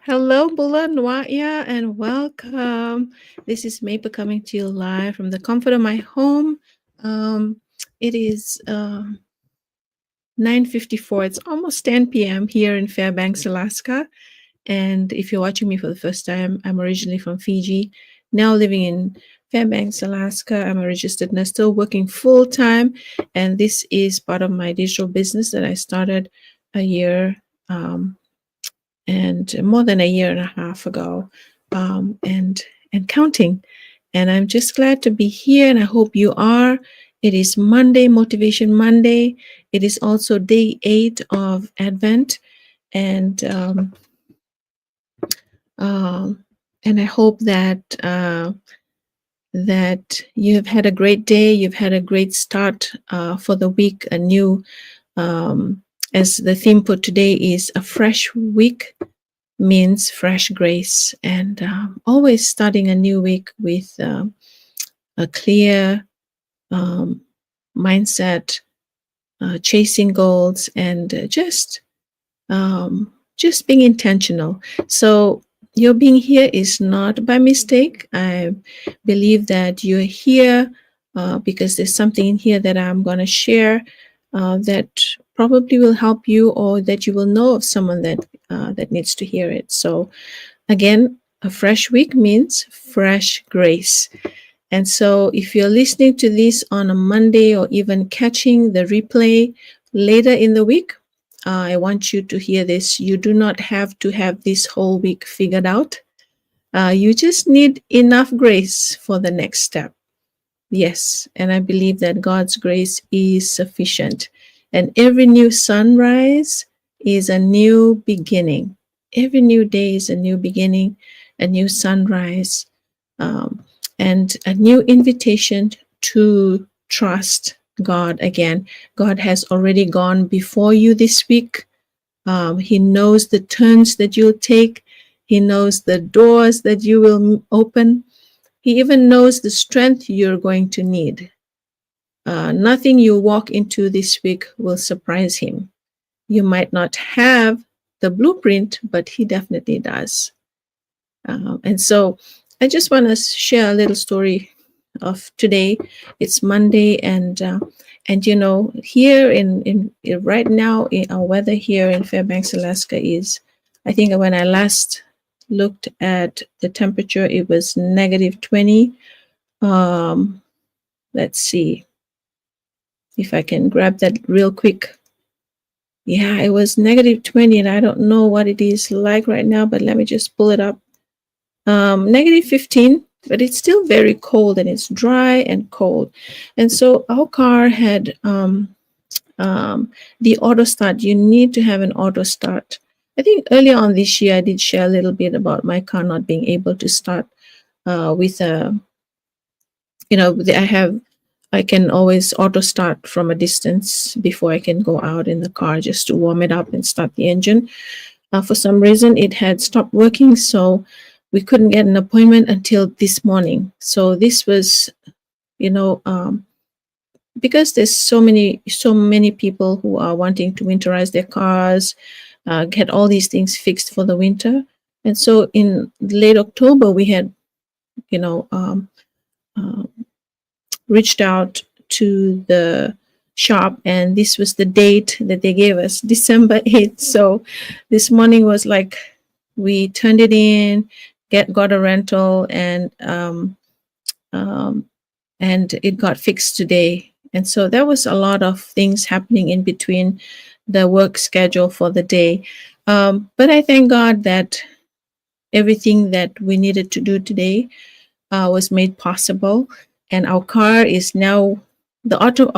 Hello, Bula Nwaya, and welcome. This is Maple coming to you live from the comfort of my home. It is 9:54. It's almost 10 p.m. here in Fairbanks, Alaska. And if you're watching me for the first time, I'm originally from Fiji, now living in Fairbanks, Alaska. I'm a registered nurse, still working full time. And this is part of my digital business that I started a year and more than a year and a half ago, and counting. And I'm just glad to be here, and I hope you are. It is Monday, Motivation Monday. It is also day 8 of Advent, and um, and I hope that you have had a great day. You've had a great start for the week. A new, as the theme for today is a fresh week means fresh grace, and always starting a new week with a clear um, mindset, chasing goals, and just being intentional. So your being here is not by mistake. I believe that you're here because there's something in here that I'm going to share that probably will help you, or that you will know of someone that needs to hear it. So again, a fresh week means fresh grace. And so if you're listening to this on a Monday, or even catching the replay later in the week, I want you to hear this. You do not have to have this whole week figured out. You just need enough grace for the next step. Yes, and I believe that God's grace is sufficient. And every new sunrise is a new beginning. Every new day is a new beginning, a new sunrise, um, and a new invitation to trust God again. God has already gone before you this week. He knows the turns that you'll take. He knows the doors that you will open. He even knows the strength you're going to need. Nothing you walk into this week will surprise him. You might not have the blueprint, but he definitely does. And so I just want to share a little story of today. It's Monday, and here in right now, our weather here in Fairbanks, Alaska is, I think when I last looked at the temperature, it was -20. Let's see if I can grab that real quick. Yeah, it was -20, and I don't know what it is like right now, but let me just pull it up. -15, but it's still very cold, and it's dry and cold. And so our car had the auto start. You need to have an auto start. I think earlier on this year, I did share a little bit about my car not being able to start with a, I can always auto start from a distance before I can go out in the car just to warm it up and start the engine. For some reason, it had stopped working, so we couldn't get an appointment until this morning. So this was, because there's so many people who are wanting to winterize their cars, get all these things fixed for the winter. And so in late October, we had, you know, reached out to the shop, and this was the date that they gave us, December 8th. So this morning was like, we turned it in, got a rental, and it got fixed today. And so there was a lot of things happening in between the work schedule for the day. But I thank God that everything that we needed to do today was made possible. And our car is now, the auto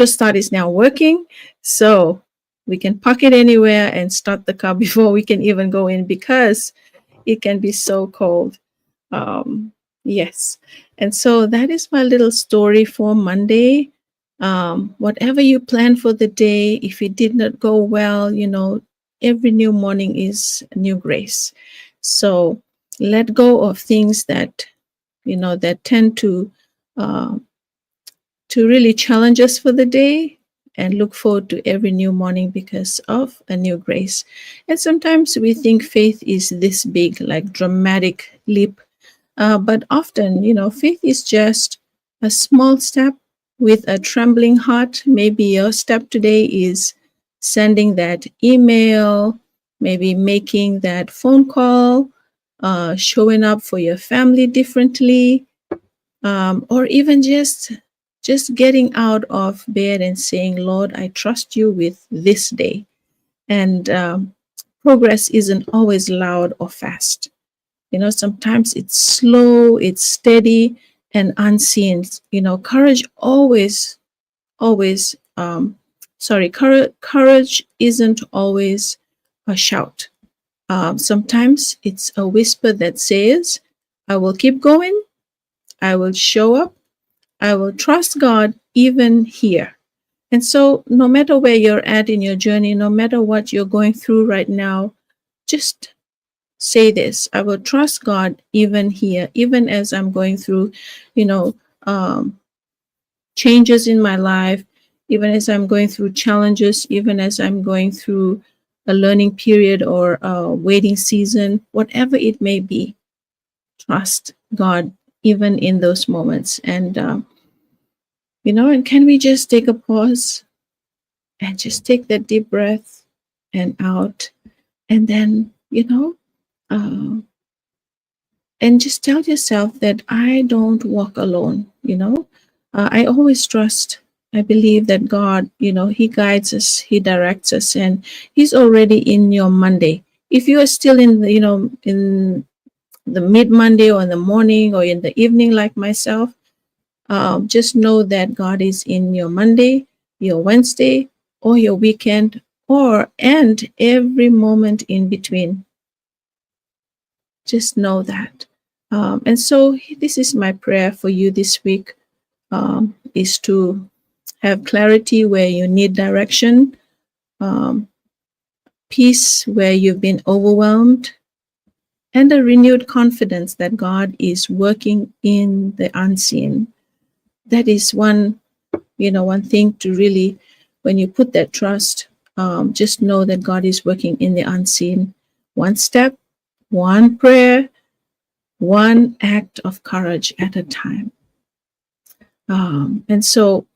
start is now working. So we can park it anywhere and start the car before we can even go in, because it can be so cold. Yes. And so that is my little story for Monday. Whatever you plan for the day, if it did not go well, every new morning is a new grace. So let go of things that, that tend to really challenge us for the day, and look forward to every new morning because of a new grace. And sometimes we think faith is this big, like dramatic leap, but often, faith is just a small step with a trembling heart. Maybe your step today is sending that email, maybe making that phone call, showing up for your family differently, or even just getting out of bed and saying, Lord, I trust you with this day. And progress isn't always loud or fast. Sometimes it's slow, it's steady and unseen. Courage always, courage isn't always a shout. Sometimes it's a whisper that says, I will keep going, I will show up, I will trust God even here. And so, no matter where you're at in your journey, no matter what you're going through right now, just say this: I will trust God even here, even as I'm going through, you know, um, changes in my life, even as I'm going through challenges, even as I'm going through a learning period or a waiting season, whatever it may be. Trust God even in those moments. And can we just take a pause and just take that deep breath and out, and then, uh, and just tell yourself that I don't walk alone. I always trust. I believe that God, He guides us, He directs us, and He's already in your Monday. If you are still in the mid Monday or in the morning or in the evening, like myself, just know that God is in your Monday, your Wednesday, or your weekend, and every moment in between. Just know that. And so this is my prayer for you this week, is to have clarity where you need direction, um, peace where you've been overwhelmed, and a renewed confidence that God is working in the unseen. That is one thing to really, when you put that trust, just know that God is working in the unseen. One step, one prayer, one act of courage at a time. And so,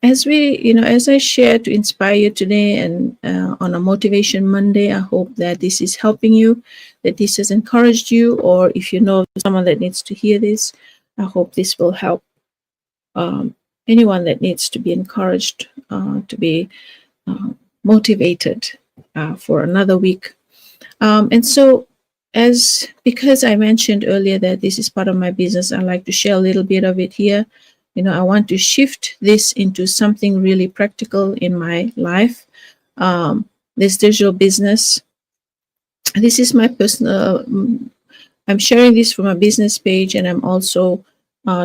as I share to inspire you today, and on a Motivation Monday, I hope that this is helping you, that this has encouraged you, or if you know someone that needs to hear this, I hope this will help anyone that needs to be encouraged, to be uh, motivated for another week. And so, because I mentioned earlier that this is part of my business, I like to share a little bit of it here. I want to shift this into something really practical in my life. This digital business. This is my personal. I'm sharing this from a business page, and I'm also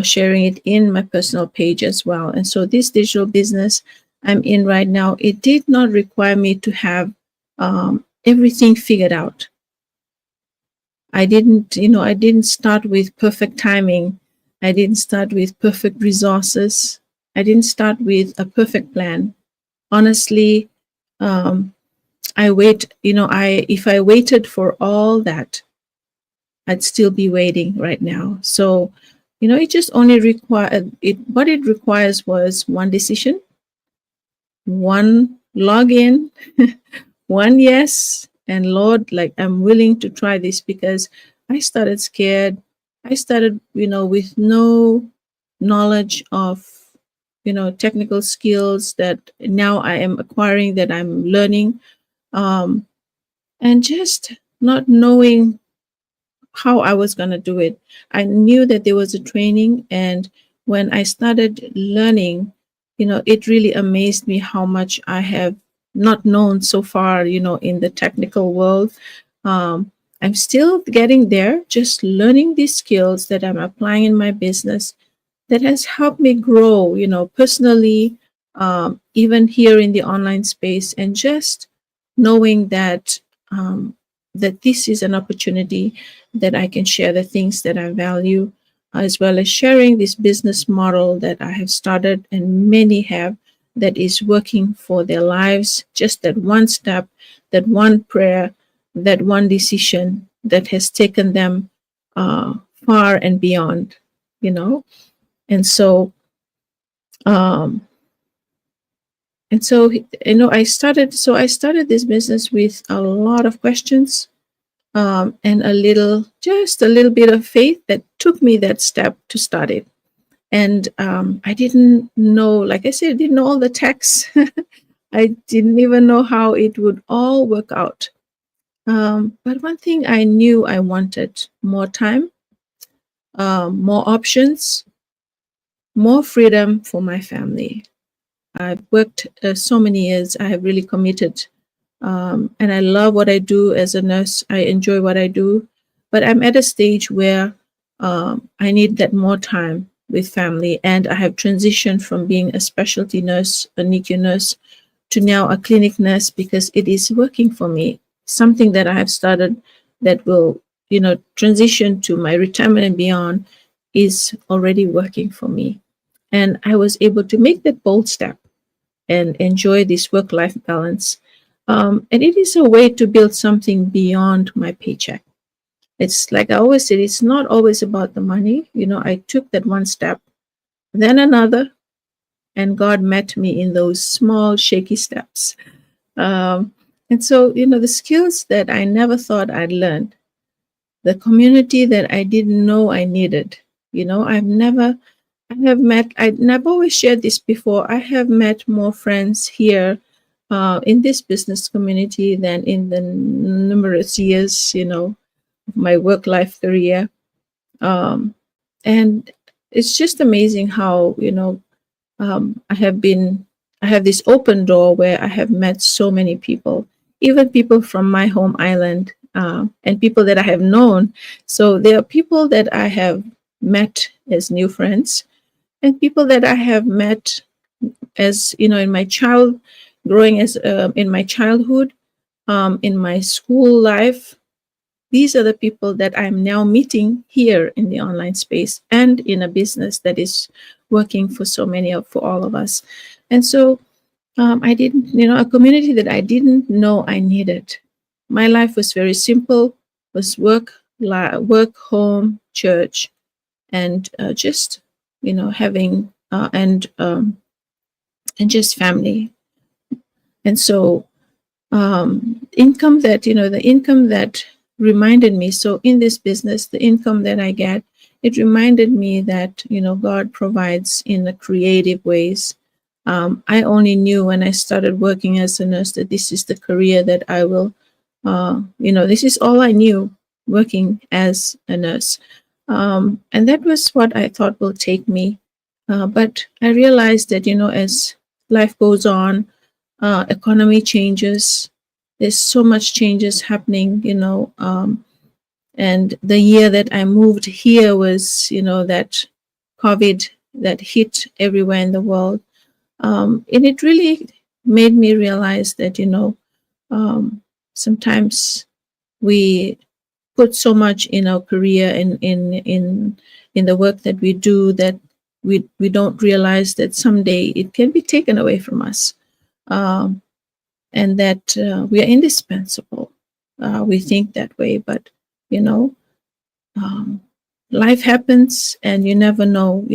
sharing it in my personal page as well. And so, this digital business I'm in right now, it did not require me to have everything figured out. I didn't start with perfect timing. I didn't start with perfect resources. I didn't start with a perfect plan. Honestly, um, if I waited for all that, I'd still be waiting right now. So, it just only required it. What it requires was one decision, one login, one yes, and Lord, like, I'm willing to try this, because I started scared. I started, with no knowledge of, technical skills that now I am acquiring, that I'm learning, um, and just not knowing how I was going to do it. I knew that there was a training, and when I started learning, it really amazed me how much I have not known so far, in the technical world. Um, I'm still getting there, just learning these skills that I'm applying in my business, that has helped me grow, personally, even here in the online space, and just knowing that this is an opportunity that I can share the things that I value, as well as sharing this business model that I have started and many have that is working for their lives, just that one step, that one prayer, that one decision that has taken them uh, far and beyond, you know. And so, um, I started this business with a lot of questions, and just a little bit of faith that took me that step to start it. And I didn't know, like I said, I didn't know all the tax. I didn't even know how it would all work out. But one thing I knew I wanted: more time, more options, more freedom for my family. I've worked so many years. I have really committed, and I love what I do as a nurse. I enjoy what I do, but I'm at a stage where I need that more time with family, and I have transitioned from being a specialty nurse, a NICU nurse, to now a clinic nurse because it is working for me. Something that I have started that will, transition to my retirement and beyond is already working for me. And I was able to make that bold step and enjoy this work life balance. And it is a way to build something beyond my paycheck. It's like I always said, it's not always about the money. I took that one step, then another, and God met me in those small, shaky steps. Um, and so, the skills that I never thought I'd learned, the community that I didn't know I needed, I have met, and I've always shared this before, I have met more friends here in this business community than in the numerous years, of my work life career. Um, and it's just amazing how, um, I have been, I have this open door where I have met so many people, even people from my home island, and people that I have known. So there are people that I have met as new friends, and people that I have met as in my growing as in my childhood, in my school life. These are the people that I'm now meeting here in the online space and in a business that is working for all of us. And so I didn't, a community that I didn't know I needed. My life was very simple: was work, home, church, and just having and just family. And so the income that reminded me, so in this business, the income that I get, it reminded me that God provides in the creative ways. I only knew when I started working as a nurse that this is the career that I will, this is all I knew, working as a nurse. And that was what I thought will take me. But I realized that, as life goes on, economy changes, there's so much changes happening, and the year that I moved here was, that COVID that hit everywhere in the world. And it really made me realize that, sometimes we put so much in our career, in the work that we do, that we don't realize that someday it can be taken away from us. Um, and that we are indispensable. We think that way, but you know, um, life happens, and you never know,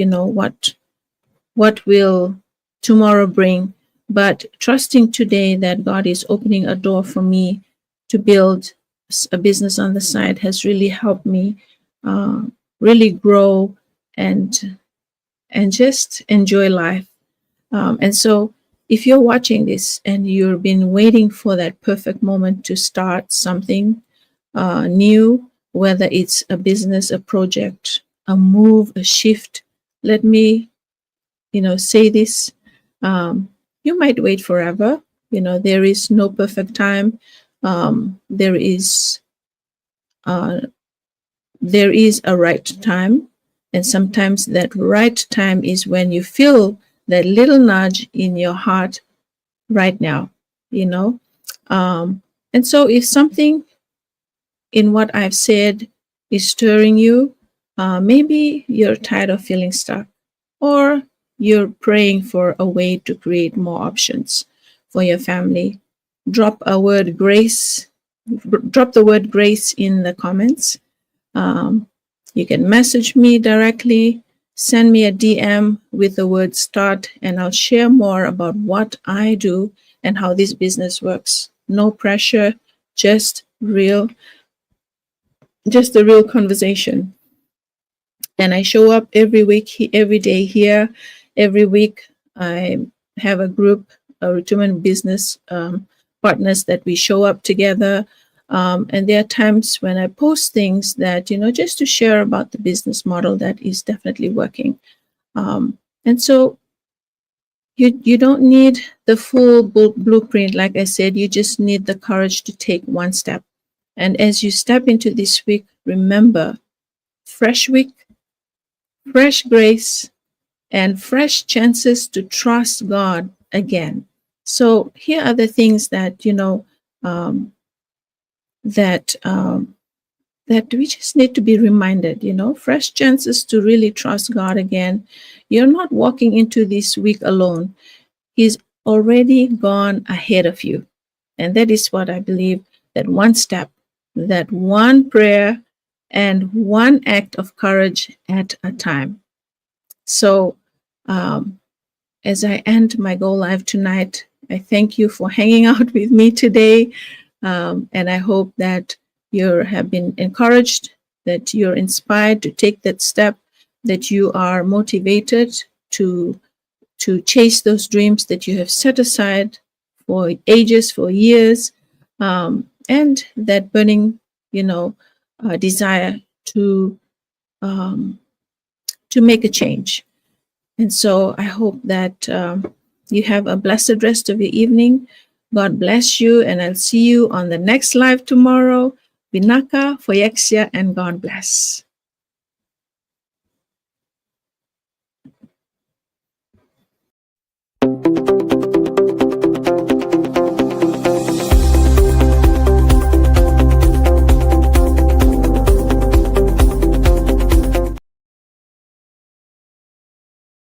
what will tomorrow bring. But trusting today that God is opening a door for me to build a business on the side has really helped me uh, really grow and just enjoy life. And so, if you're watching this and you've been waiting for that perfect moment to start something new, whether it's a business, a project, a move, a shift, let me, say this. Um, you might wait forever. There is no perfect time. There is uh, a right time, and sometimes that right time is when you feel that little nudge in your heart right now, you know. And so if something in what I've said is stirring you, maybe you're tired of feeling stuck, or you're praying for a way to create more options for your family. Drop a word grace, drop the word grace in the comments. Um, you can message me directly, send me a DM with the word start, and I'll share more about what I do and how this business works. No pressure, just real, just a real conversation. And I show up every week, every day here. Every week, I have a group, a retirement business partners that we show up together. And there are times when I post things that, just to share about the business model that is definitely working. And so you don't need the full blueprint. Like I said, you just need the courage to take one step. And as you step into this week, remember, fresh week, fresh grace, and fresh chances to trust God again. So here are the things that um, that that we just need to be reminded. Fresh chances to really trust God again. You're not walking into this week alone. He's already gone ahead of you, and that is what I believe. That one step, that one prayer, and one act of courage at a time. So, um, as I end my Go Live tonight, I thank you for hanging out with me today. And I hope that you have been encouraged, that you're inspired to take that step, that you are motivated to, to chase those dreams that you have set aside for ages, for years, and that burning, desire um, to make a change. And so I hope that you have a blessed rest of your evening. God bless you, and I'll see you on the next live tomorrow. Binaka, Foyexia, and God bless.